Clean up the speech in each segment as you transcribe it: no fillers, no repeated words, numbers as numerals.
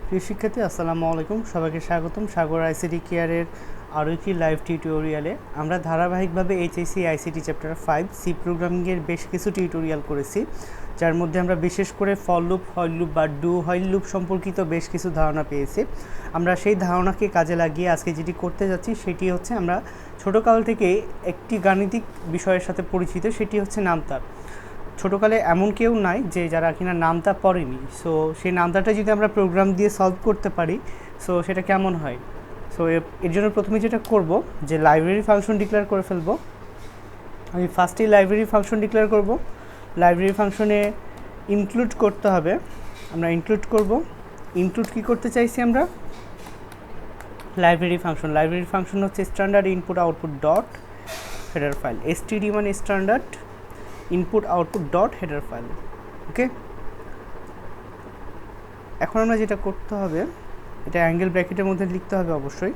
প্রিয় শিক্ষার্থী আসসালামু আলাইকুম, সবাইকে স্বাগতম সাগর আইসিটি কেয়ারের আরও একটি লাইভ টিউটোরিয়ালে। আমরা ধারাবাহিকভাবে এইচএসসি আইসিটি চ্যাপ্টার 5 সি প্রোগ্রামিংয়ের বেশ কিছু টিউটোরিয়াল করেছি, যার মধ্যে আমরা বিশেষ করে ফর লুপ, হোয়াইল লুপ বা ডু হোয়াইল লুপ সম্পর্কিত বেশ কিছু ধারণা পেয়েছি। আমরা সেই ধারণাকে কাজে লাগিয়ে আজকে যেটি করতে যাচ্ছি সেটি হচ্ছে আমরা ছোটোকাল থেকে একটি গাণিতিক বিষয়ের সাথে পরিচিত, সেটি হচ্ছে নামতা। ছোটোকালে এমন কেউ নাই যে যারা কিনা নামতা পড়েনি। সো সেই নামতাটা যদি আমরা প্রোগ্রাম দিয়ে সলভ করতে পারি, সো সেটা কেমন হয়। সো এর জন্য প্রথমে যেটা করব যে লাইব্রেরি ফাংশন ডিক্লেয়ার করে ফেলব। আমি ফার্স্টেই লাইব্রেরি ফাংশন ডিক্লেয়ার করব। লাইব্রেরি ফাংশনে ইনক্লুড করতে হবে, আমরা ইনক্লুড করব। ইনক্লুড কী করতে চাইছি আমরা? লাইব্রেরি ফাংশন হচ্ছে standard input output dot header file, STD মানে standard input output dot header file. Okay, এখন আমরা যেটা করতে হবে, এটা অ্যাঙ্গেল ব্র্যাকেটের মধ্যে লিখতে হবে অবশ্যই,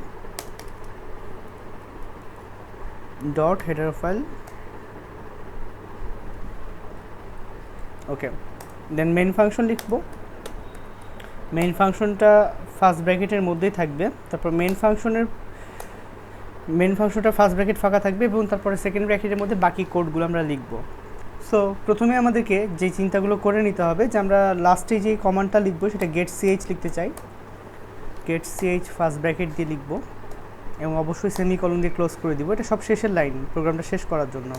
ডট হেডার ফাইল। ওকে, দেন মেইন ফাংশন লিখব। মেইন ফাংশনটা ফার্স্ট ব্র্যাকেটের মধ্যেই থাকবে, তারপর মেইন ফাংশনটা ফার্স্ট ব্র্যাকেট ফাঁকা থাকবে এবং তারপরে সেকেন্ড ব্র্যাকেটের মধ্যে বাকি কোডগুলো আমরা লিখব। সো প্রথমে আমাদেরকে যে চিন্তাগুলো করে নিতে হবে যে আমরা লাস্টে যে কমান্ডটা লিখবো সেটা গেট সিএইচ লিখতে চাই। গেট সিএইচ ফার্স্ট ব্র্যাকেট দিয়ে লিখবো এবং অবশ্যই সেমিকলন দিয়ে ক্লোজ করে দিব। এটা সব শেষের লাইন প্রোগ্রামটা শেষ করার জন্য।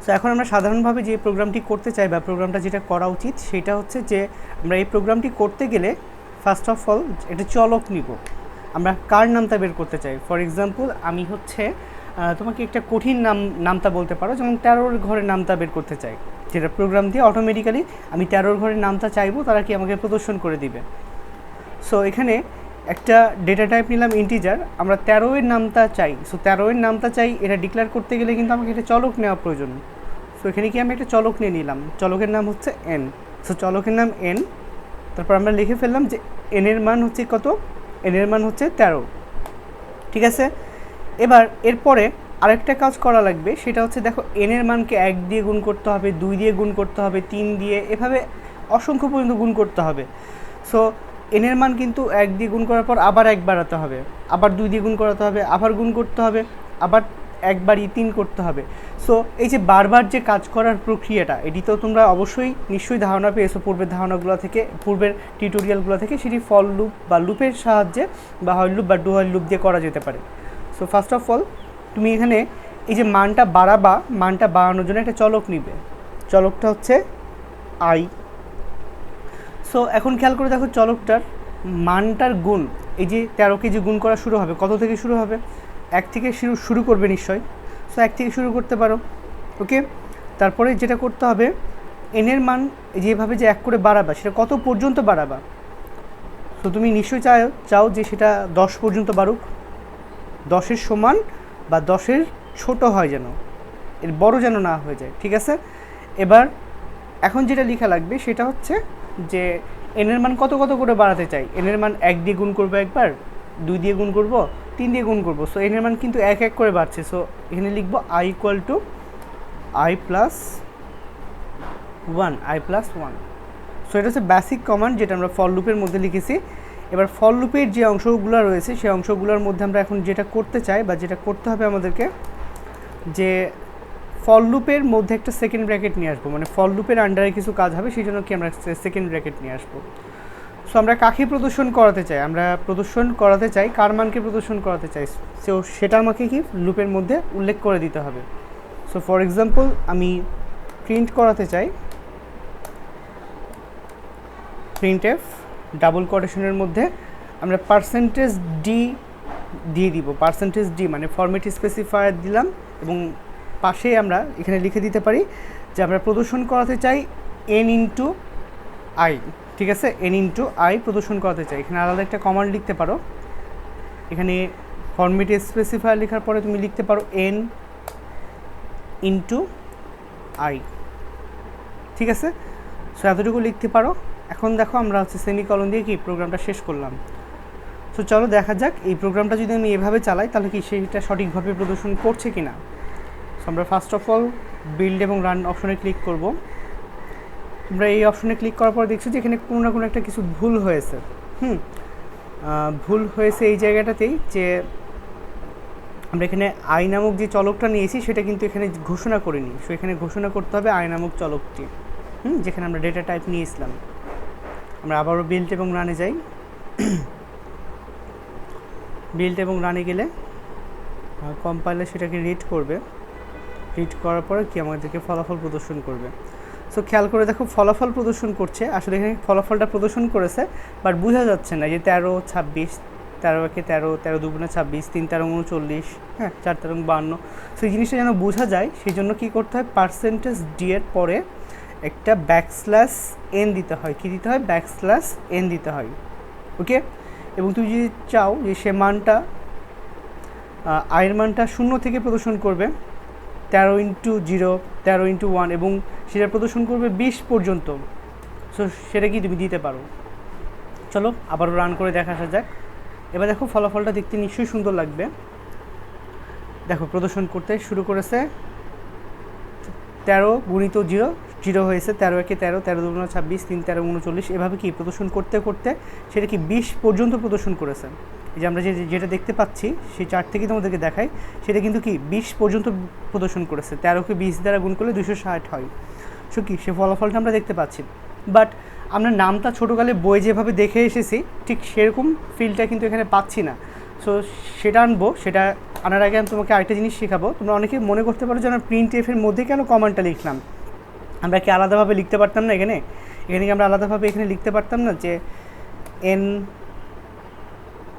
সো এখন আমরা সাধারণভাবে যে প্রোগ্রামটি করতে চাই বা প্রোগ্রামটা যেটা করা উচিত সেটা হচ্ছে যে আমরা এই প্রোগ্রামটি করতে গেলে ফার্স্ট অফ অল একটা চলক নিব। আমরা কার নামটা বের করতে চাই। ফর এক্সাম্পল আমি হচ্ছে তোমাকে একটা কঠিন নামটা বলতে পারো, যেমন 13 ঘরের নামটা বের করতে চাই, যেটা প্রোগ্রাম দিয়ে অটোমেটিক্যালি আমি 13 ঘরের নামটা চাইবো, তারা কি আমাকে প্রদর্শন করে দিবে। সো এখানে একটা ডেটা টাইপ নিলাম ইন্টিজার, আমরা 13-এর নামটা চাই। সো 13-এর নামটা চাই, এটা ডিক্লেয়ার করতে গেলে কিন্তু আমাকে একটা চলক নেওয়া প্রয়োজন। সো এখানে কি আমি একটা চলক নিয়ে নিলাম, চলকের নাম হচ্ছে এন। সো চলকের নাম এন, তারপর আমরা লিখে ফেললাম যে এনের মান হচ্ছে কত, এনের মান হচ্ছে 13। ঠিক আছে, এবার এরপরে আরেকটা কাজ করা লাগবে, সেটা হচ্ছে দেখো এনের মানকে 1 দিয়ে গুণ করতে হবে, 2 দিয়ে গুণ করতে হবে, 3 দিয়ে, এভাবে অসংখ্য পর্যন্ত গুণ করতে হবে। সো এনের মান কিন্তু 1 দিয়ে গুণ করার পর আবার 1 বাড়াতে হবে, আবার 2 দিয়ে গুণ করাতে হবে, আবার গুণ করতে হবে, আবার 1 বাড়িয়ে 3 করতে হবে। সো এই যে বারবার যে কাজ করার প্রক্রিয়াটা, এটি তো তোমরা অবশ্যই নিশ্চয়ই ধারণা পেয়েছো পূর্বের ধারণাগুলো থেকে, পূর্বের টিউটোরিয়ালগুলো থেকে। সেটি ফর লুপ বা লুপের সাহায্যে বা হোয়াইল লুপ বা ডু হোয়াইল লুপ দিয়ে করা যেতে পারে। সো ফার্স্ট অফ অল তুমি এখানে এই যে মানটা বাড়াবা, মানটা বাড়ানোর জন্য একটা চলক নিবে, চলকটা হচ্ছে আই। সো এখন খেয়াল করে দেখো চলকটার মানটার গুণ, এই যে 13কে যে গুণ করা শুরু হবে, কত থেকে শুরু হবে? 1 থেকে শুরু করবে নিশ্চয়। সো 1 থেকে শুরু করতে পারো। ওকে, তারপরে যেটা করতে হবে, এনের মান যেভাবে যে 1 করে বাড়াবা, সেটা কত পর্যন্ত বাড়াবা? সো তুমি নিশ্চয়ই চাও যে সেটা 10 পর্যন্ত বাড়ুক, 10-এর সমান বা 10-এর ছোট হয়, যেন এর বড় যেন না হয়ে যায়। ঠিক আছে, এবার এখন যেটা লেখা লাগবে সেটা হচ্ছে যে এনের মান কত কত করে বাড়াতে চাই। এনের মান 1 দিয়ে গুণ করবো একবার, 2 দিয়ে গুণ করব, 3 দিয়ে গুণ করব। সো এনের মান কিন্তু 1 1 করে বাড়ছে। সো এখানে লিখবো I equal to I plus 1। So এটা হচ্ছে বেসিক কমান্ড যেটা আমরা ফর লুপের মধ্যে লিখেছি। এবার ফর লুপের যে অংশগুলো রয়েছে সেই অংশগুলোর মধ্যে আমরা এখন যেটা করতে চাই বা যেটা করতে হবে আমাদেরকে, যে ফর লুপের মধ্যে একটা সেকেন্ড ব্র্যাকেট নিয়ে আসবো, মানে ফর লুপের আন্ডারে কিছু কাজ হবে, সেই জন্য কি আমরা সেকেন্ড ব্র্যাকেট নিয়ে আসবো। সো আমরা কাকে প্রদর্শন করাতে চাই? আমরা প্রদর্শন করাতে চাই কার মানকে প্রদর্শন করাতে চাই, সো সেটা আমাকে কি লুপের মধ্যে উল্লেখ করে দিতে হবে। সো ফর এক্সাম্পল আমি প্রিন্ট করাতে চাই প্রিন্ট এফ, ডাবল কোটেশনের মধ্যে আমরা %d দিয়ে দিব। %d মানে ফরম্যাট স্পেসিফায়ার দিলাম এবং পাশে আমরা এখানে লিখে দিতে পারি যে আমরা প্রদর্শন করাতে চাই n ইন্টু আই। ঠিক আছে, n ইন্টু আই প্রদর্শন করাতে চাই। এখানে আলাদা একটা কমান্ড লিখতে পারো, এখানে ফরম্যাট স্পেসিফায়ার লেখার পরে তুমি লিখতে পারো n ইন্টু আই। ঠিক আছে, সো এতটুকু লিখতে পারো। এখন দেখো আমরা হচ্ছে সেমিকলন দিয়ে কি প্রোগ্রামটা শেষ করলাম। সো চলো দেখা যাক এই প্রোগ্রামটা যদি আমি এভাবে চালাই তাহলে কি সেটা সঠিকভাবে প্রদর্শন করছে কি না। সো আমরা ফার্স্ট অফ অল বিল্ড এবং রান অপশনে ক্লিক করব। আমরা এই অপশনে ক্লিক করার পর দেখছি যে এখানে কোনো না কোনো একটা কিছু ভুল হয়েছে। ভুল হয়েছে এই জায়গাটাতেই, যে আমরা এখানে আই নামক যে চলকটা নিয়েছি সেটা কিন্তু এখানে ঘোষণা করিনি। সো এখানে ঘোষণা করতে হবে আই নামক চলকটি, যেখানে আমরা ডেটা টাইপ নিয়েছিলাম। আমরা আবারও বিল্ড এবং রানে যাই। বিল্ড এবং রানে গেলে কম্পাইলার সেটাকে রিড করবে। রিড করার পরে কি আমাদেরকে ফলাফল প্রদর্শন করবে। সো খেয়াল করে দেখো ফলাফল প্রদর্শন করছে, আসলে এখানে ফলাফলটা প্রদর্শন করেছে বাট বোঝা যাচ্ছে না যে 13, 26, 13 একে 13, 13 দুগুণে 26, 3 13 39, হ্যাঁ 4 13 52। সো এই জিনিসটা যেন বোঝা যায় সেই জন্য কী করতে হয়, পার্সেন্টেজ ডি এর পরে একটা ব্যাকস্ল্যাশ এন দিতে হয়। কী দিতে হয়? ব্যাকস্ল্যাশ এন দিতে হয়। ওকে, এবং তুমি যদি চাও যে সে মানটা আয়ের মানটা 0 থেকে প্রদর্শন করবে, 13 × 0, 13 × 1, এবং সেটা প্রদর্শন করবে 20 পর্যন্ত। সো সেটা কি তুমি দিতে পারো। চলো আবারও রান করে দেখা যাক। এবার দেখো ফলাফলটা দেখতে নিশ্চয়ই সুন্দর লাগবে। দেখো প্রদর্শন করতে শুরু করেছে, 13 × 0, 0 হয়েছে, 13 একে 13, 13 দুগুণে 26, 3 13 39, এভাবে কি প্রদর্শন করতে করতে সেটা কি 20 পর্যন্ত প্রদর্শন করেছে। এই যে আমরা যেটা দেখতে পাচ্ছি সেই চার্ট থেকে তোমাদেরকে দেখাই, সেটা কিন্তু কি 20 পর্যন্ত প্রদর্শন করেছে। 13কে 20 দ্বারা গুণ করলে 260 হয়। সো কি সে ফলাফলটা আমরা দেখতে পাচ্ছি। বাট আমরা নামটা ছোটোকালে বই যেভাবে দেখে এসেছি ঠিক সেরকম ফিলটা কিন্তু এখানে পাচ্ছি না। সো সেটা আনবো, সেটা আনার আগে আমি তোমাকে আরেকটা জিনিস শেখাবো। তোমরা অনেকে মনে করতে পারো যে আমরা প্রিন্ট এফের মধ্যে কেন কমান্ডটা লিখলাম, আমরা কি আলাদাভাবে লিখতে পারতাম না? এখানে কি আমরা আলাদাভাবে এখানে লিখতে পারতাম না যে n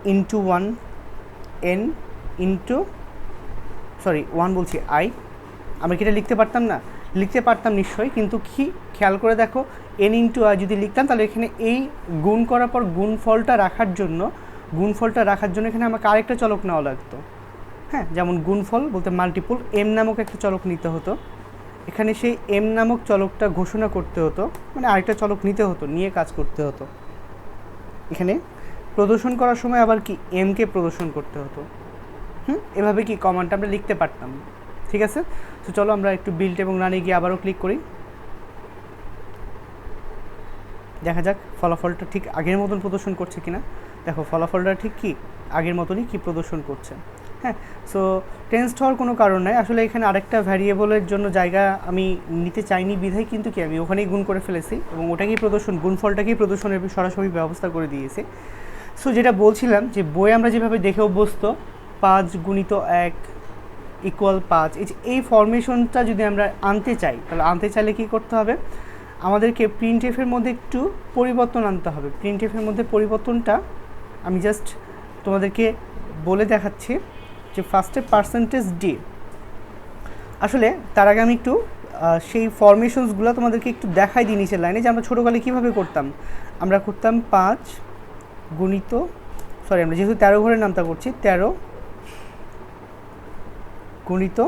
× 1, n ইন্টু সরি 1 বলছি আই, আমরা কি এটা লিখতে পারতাম না? লিখতে পারতাম নিশ্চয়ই, কিন্তু কি খেয়াল করে দেখো n × i যদি লিখতাম তাহলে এখানে এই গুণ করার পর গুণফলটা রাখার জন্য এখানে আমাকে আরেকটা চলক নেওয়া লাগতো। হ্যাঁ, যেমন গুণফল বলতে মাল্টিপল m নামক একটা চলক নিতে হতো। এখানে সেই m নামক চলকটা ঘোষণা করতে হতো, মানে আরেকটা চলক নিতে হতো, নিয়ে কাজ করতে হতো। এখানে প্রদর্শন করার সময় আবার কি m কে প্রদর্শন করতে হতো। এভাবে কি কমান্ডটা আমরা লিখতে পারতাম। ঠিক আছে, তো চলো আমরা একটু বিল্ড এবং রানে গিয়ে আবারও ক্লিক করি, দেখা যাক ফলাফলটা ঠিক আগের মতন প্রদর্শন করছে কিনা। দেখো ফলাফলটা ঠিক কি আগের মতনই কি প্রদর্শন করছে। হ্যাঁ, সো টেন্সড হওয়ার কোনো কারণ নাই। আসলে এখানে আরেকটা ভ্যারিয়েবলের জন্য জায়গা আমি নিতে চাইনি বিধায় কিন্তু কি আমি ওখানেই গুণ করে ফেলেছি এবং ওটাকেই গুণফলটাকেই প্রদর্শনের সরাসরি ব্যবস্থা করে দিয়েছি। সো যেটা বলছিলাম যে বই আমরা যেভাবে দেখে অভ্যস্ত 5 × 1 = 5, এই ফরমেশনটা যদি আমরা আনতে চাই তাহলে আনতে চাইলে কী করতে হবে, আমাদেরকে প্রিন্ট এফের মধ্যে একটু পরিবর্তন আনতে হবে। প্রিন্ট এফের মধ্যে পরিবর্তনটা আমি জাস্ট তোমাদেরকে বলে দেখাচ্ছি যে ফার্স্টে পার্সেন্টেজ ডি। আসলে তার আগে আমি একটু সেই ফরমেশনসগুলো তোমাদেরকে একটু দেখাই দিই নিচের লাইনে, যে আমরা ছোটোকালে কীভাবে করতাম। আমরা করতাম 5 গুণিত আমরা যেহেতু 13 ঘরের নামটা করছি, 13 গুণিত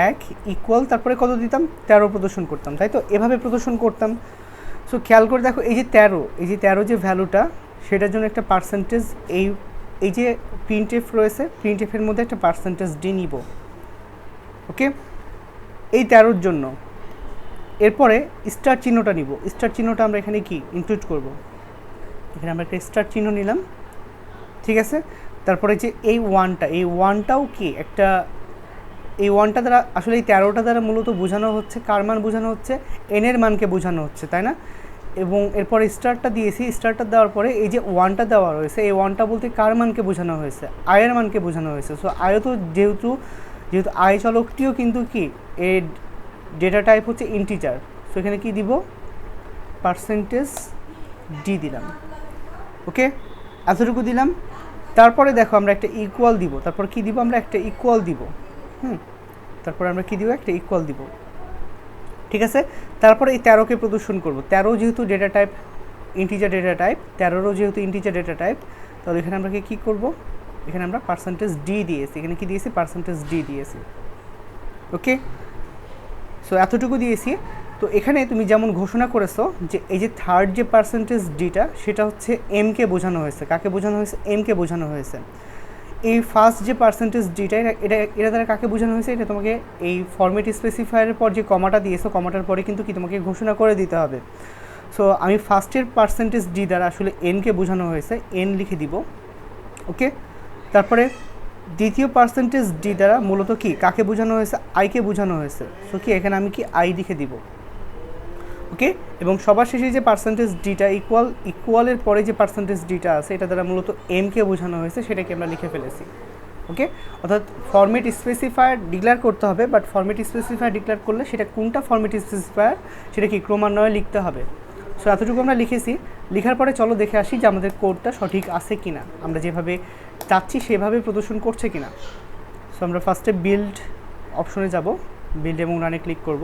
1 ইকুয়াল তারপরে কত দিতাম 13 প্রদর্শন করতাম, তাই তো এভাবে প্রদর্শন করতাম। সো খেয়াল করে দেখো এই যে 13 যে ভ্যালুটা সেটার জন্য একটা পার্সেন্টেজ এই যে প্রিন্ট এফ রয়েছে, প্রিন্ট এফের মধ্যে একটা পার্সেন্টেজ ডি নিব। ওকে, এই 13-র জন্য এরপরে স্টার চিহ্নটা নিব। স্টার চিহ্নটা আমরা এখানে কি ইনক্লুড করব, এখানে আমরা একটা স্টার চিহ্ন নিলাম। ঠিক আছে, তারপরে যে এই ওয়ানটাও কি একটা, এই ওয়ানটা দ্বারা আসলে এই 13টা দ্বারা মূলত বোঝানো হচ্ছে কার মান বোঝানো হচ্ছে, এন এর মানকে বোঝানো হচ্ছে, তাই না? এবং এরপরে স্টারটা দিয়েছি, স্টারটা দেওয়ার পরে এই যে ওয়ানটা দেওয়া রয়েছে, এই ওয়ানটা বলতে কার মানকে বোঝানো হয়েছে, আয়ের মানকে বোঝানো হয়েছে। সো আয়ও তো যেহেতু আয় চলকটিও কিন্তু কি এর ডেটা টাইপ হচ্ছে ইন্টিজার। সো এখানে কি দিব, পার্সেন্টেজ ডি দিলাম। ওকে, এতটুকু দিলাম। তারপরে দেখো আমরা একটা ইকুয়াল দিব, তারপর কি দিব, আমরা একটা ইকুয়াল দিব। তারপরে আমরা কি দিব, একটা ইকুয়াল দিব। ঠিক আছে, তারপরে এই 13কে প্রদর্শন করব। 13 যেহেতু data type integer data type, 13ও যেহেতু ইন্টিজার ডেটা টাইপ, তাহলে এখানে আমরা কি করব, এখানে আমরা পার্সেন্টেজ ডি দিয়েছি। এখানে কি দিয়েছি, পার্সেন্টেজ ডি দিয়েছি। ওকে, সো এতটুকু দিয়েছি। তো এখানে তুমি যেমন ঘোষণা করেছো যে এই যে থার্ড যে পার্সেন্টেজ ডিটা সেটা হচ্ছে এমকে বোঝানো হয়েছে। কাকে বোঝানো হয়েছে, এমকে বোঝানো হয়েছে। এই ফার্স্ট যে পার্সেন্টেজ ডিটা এটা দ্বারা কাকে বোঝানো হয়েছে, এটা তোমাকে এই ফরম্যাট স্পেসিফায়ারের পর যে কমাটা দিয়েছো, কমাটার পরে কিন্তু কি তোমাকে ঘোষণা করে দিতে হবে। সো আমি ফার্স্টের পার্সেন্টেজ ডি দ্বারা আসলে এনকে বোঝানো হয়েছে, এন লিখে দিব। ওকে, তারপরে দ্বিতীয় পার্সেন্টেজ ডি দ্বারা মূলত কি কাকে বোঝানো হয়েছে, আইকে বোঝানো হয়েছে। সো কি এখানে আমি কি আই লিখে দিব। ওকে, এবং সবার শেষে যে পার্সেন্টেজ ডিটা ইকুয়ালের পরে যে পার্সেন্টেজ ডিটা আছে এটা দ্বারা মূলত এমকে বোঝানো হয়েছে, সেটাকে আমরা লিখে ফেলেছি। ওকে, অর্থাৎ ফরম্যাট স্পেসিফায়ার ডিক্লেয়ার করতে হবে, বাট ফরম্যাট স্পেসিফায়ার ডিক্লেয়ার করলে সেটা কোনটা ফরম্যাট স্পেসিফায়ার সেটা কি ক্রমান্বয়ে লিখতে হবে। সো এতটুকু আমরা লিখেছি। লেখার পরে চলো দেখে আসি যে আমাদের কোডটা সঠিক আছে কি না, আমরা যেভাবে চাচ্ছি সেভাবে প্রদর্শন করছে কি না। সো আমরা ফার্স্টে বিল্ড অপশনে যাব, বিল্ড এবং রানে ক্লিক করব।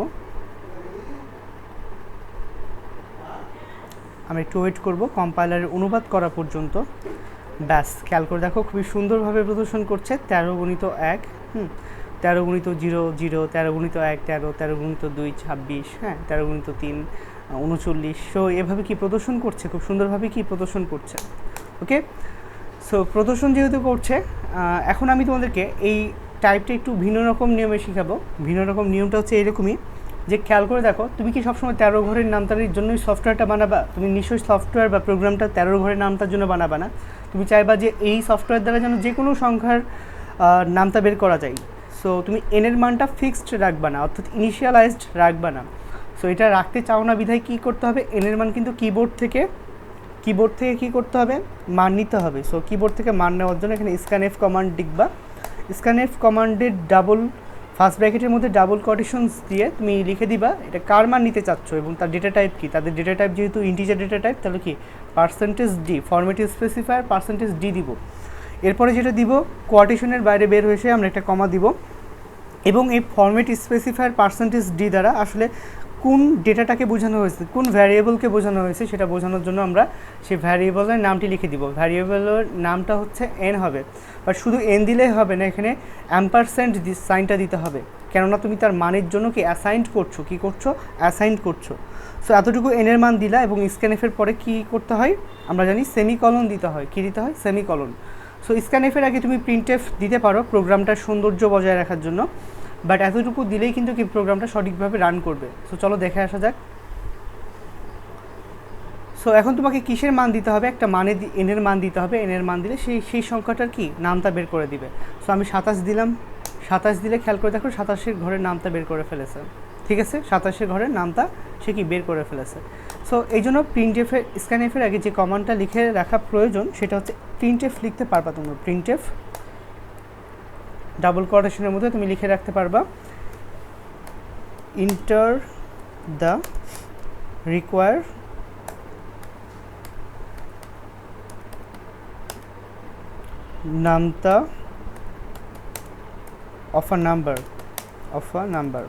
আমরা একটু ওয়েট করব কম্পাইলারের অনুবাদ করা পর্যন্ত। ব্যাস, খেয়াল করে দেখো খুবই সুন্দরভাবে প্রদর্শন করছে 13 গুণিত 1, 13 গুণিত 0 0, 13 গুণিত 1 13, 13 গুণিত 2 26, হ্যাঁ 13 গুণিত 3 39। সো এভাবে কি প্রদর্শন করছে, খুব সুন্দরভাবে কি প্রদর্শন করছে। ওকে, সো প্রদর্শন যেহেতু করছে, এখন আমি তোমাদেরকে এই টাইপটা একটু ভিন্ন রকম নিয়মে শেখাবো। ভিন্ন রকম নিয়মটা হচ্ছে এরকমই যে খেয়াল করে দেখো, তুমি কি সবসময় 13 ঘরের নামতার জন্যই সফটওয়্যারটা বানাবা? তুমি নিশ্চয়ই সফটওয়্যার বা প্রোগ্রামটা 13 ঘরের নামতার জন্য বানাবা না। তুমি চাইবা যে এই সফটওয়্যার দ্বারা যেন যে কোনো সংখ্যার নামতা বের করা যায়। সো তুমি এনের মানটা ফিক্সড রাখবা না, অর্থাৎ ইনিশিয়ালাইজড রাখবা না। সো এটা রাখতে চাও না বিধায় কী করতে হবে, এনের মান কিন্তু কিবোর্ড থেকে কী করতে হবে, মান নিতে হবে। সো কিবোর্ড থেকে মান নেওয়ার জন্য এখানে স্ক্যানএফ কমান্ড লিখবা। স্ক্যানএফ কমান্ডের ফার্স্ট ব্র্যাকেটের মধ্যে ডাবল কোটেশনস দিয়ে তুমি লিখে দিবা এটা কার মান নিতে চাচ্ছ এবং তার ডেটা টাইপ কী। তাদের ডেটা টাইপ যেহেতু ইন্টিজার ডেটা টাইপ, তাহলে কি percentage D, format specifier percentage D দিব। এরপরে যেটা দিব, কোয়াটেশনের বাইরে বের হয়েছে আমরা একটা কমা দিব, এবং এই ফরম্যাট স্পেসিফায়ার পার্সেন্টেজ ডি দ্বারা আসলে কোন ডেটাটাকে বোঝানো হয়েছে, কোন ভ্যারিয়েবলকে বোঝানো হয়েছে সেটা বোঝানোর জন্য আমরা সেই ভ্যারিয়েবলের নামটি লিখে দিব। ভ্যারিয়েবলের নামটা হচ্ছে এন হবে, বাট শুধু এন দিলেই হবে না, এখানে অ্যাম্পারস্যান্ড সাইনটা দিতে হবে, কেননা তুমি তার মানের জন্য কি অ্যাসাইন্ড করছো, কী করছো, অ্যাসাইন্ড করছো। সো এতটুকু এনের মান দিলা, এবং স্ক্যানএফের পরে কী করতে হয় আমরা জানি, সেমিকলন দিতে হয়। কী দিতে হয়, সেমিকলন। সো স্ক্যানএফের আগে তুমি প্রিন্টএফ দিতে পারো প্রোগ্রামটার সৌন্দর্য বজায় রাখার জন্য, বাট এতটুকু দিলেই কিন্তু কি প্রোগ্রামটা সঠিকভাবে রান করবে। সো চলো দেখে আসা যাক। সো এখন তোমাকে কিসের মান দিতে হবে, একটা মানে এনের মান দিতে হবে। এনের মান দিলে সেই সংখ্যাটার কি নামটা বের করে দিবে। সো আমি 27 দিলাম, 27 দিলে খেয়াল করে দেখো 27-এর ঘরের নামটা বের করে ফেলেছে। ঠিক আছে, 27-এর ঘরের নামটা সে কি বের করে ফেলেছে। সো এই জন্য প্রিন্টএফের স্ক্যানএফের আগে যে কমান্ডটা লিখে রাখা প্রয়োজন সেটা হচ্ছে প্রিন্টএফ লিখতে পারবা তোমরা। প্রিন্টএফ ডাবল কোটেশনের মধ্যে তুমি লিখে রাখতে পারবা ইন্টার দ্য রিকোয়ার নামতা অফ আ নাম্বার।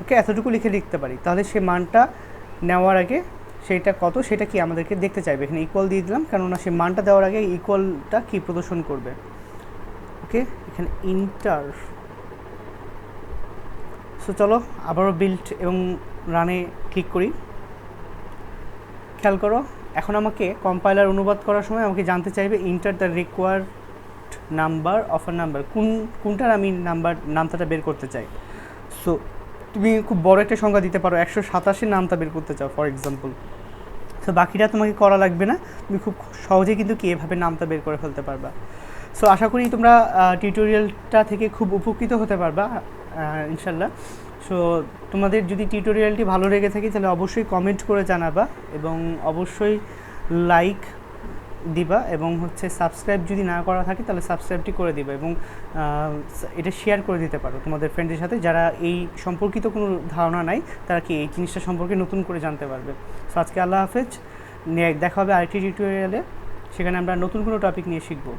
ওকে, এতটুকু লিখতে পারি, তাহলে সে মানটা নেওয়ার আগে সেইটা কত সেটা কি আমাদেরকে দেখতে চাইবে। এখানে ইকুয়াল দিয়ে দিলাম, কেননা সে মানটা দেওয়ার আগে ইকুয়ালটা কি প্রদর্শন করবে। ওকে, এখানে ইন্টার। সো চলো আবারও বিল্ড এবং রানে ক্লিক করি। খেয়াল করো, এখন আমাকে কম্পাইলার অনুবাদ করার সময় আমাকে জানতে চাইবে enter the required number of a number, কোনটার আমি নামটা বের করতে চাই। সো তুমি খুব বড় একটা সংখ্যা দিতে পারো, 127-এর নামটা বের করতে চাও ফর এক্সাম্পল। সো বাকিটা তোমাকে করা লাগবে না, তুমি খুব সহজে কিন্তু কি এভাবে নামটা বের করে ফেলতে পারবা। সো আশা করি তোমরা টিউটোরিয়ালটা থেকে খুব উপকৃত হতে পারবা ইনশাল্লাহ। সো তোমাদের যদি টিউটোরিয়ালটি ভালো লেগে থাকে তাহলে অবশ্যই কমেন্ট করে জানাবা, এবং অবশ্যই লাইক দিবা, এবং হচ্ছে সাবস্ক্রাইব যদি না করা থাকে তাহলে সাবস্ক্রাইবটি করে দিবা, এবং এটা শেয়ার করে দিতে পারো তোমাদের ফ্রেন্ডের সাথে যারা এই সম্পর্কিত কোনো ধারণা নাই, তারা কি এই জিনিসটা সম্পর্কে নতুন করে জানতে পারবে। সো আজকে আল্লাহ হাফেজ, দেখা হবে আরেকটি টিউটোরিয়ালে, সেখানে আমরা নতুন কোনো টপিক নিয়ে শিখবো।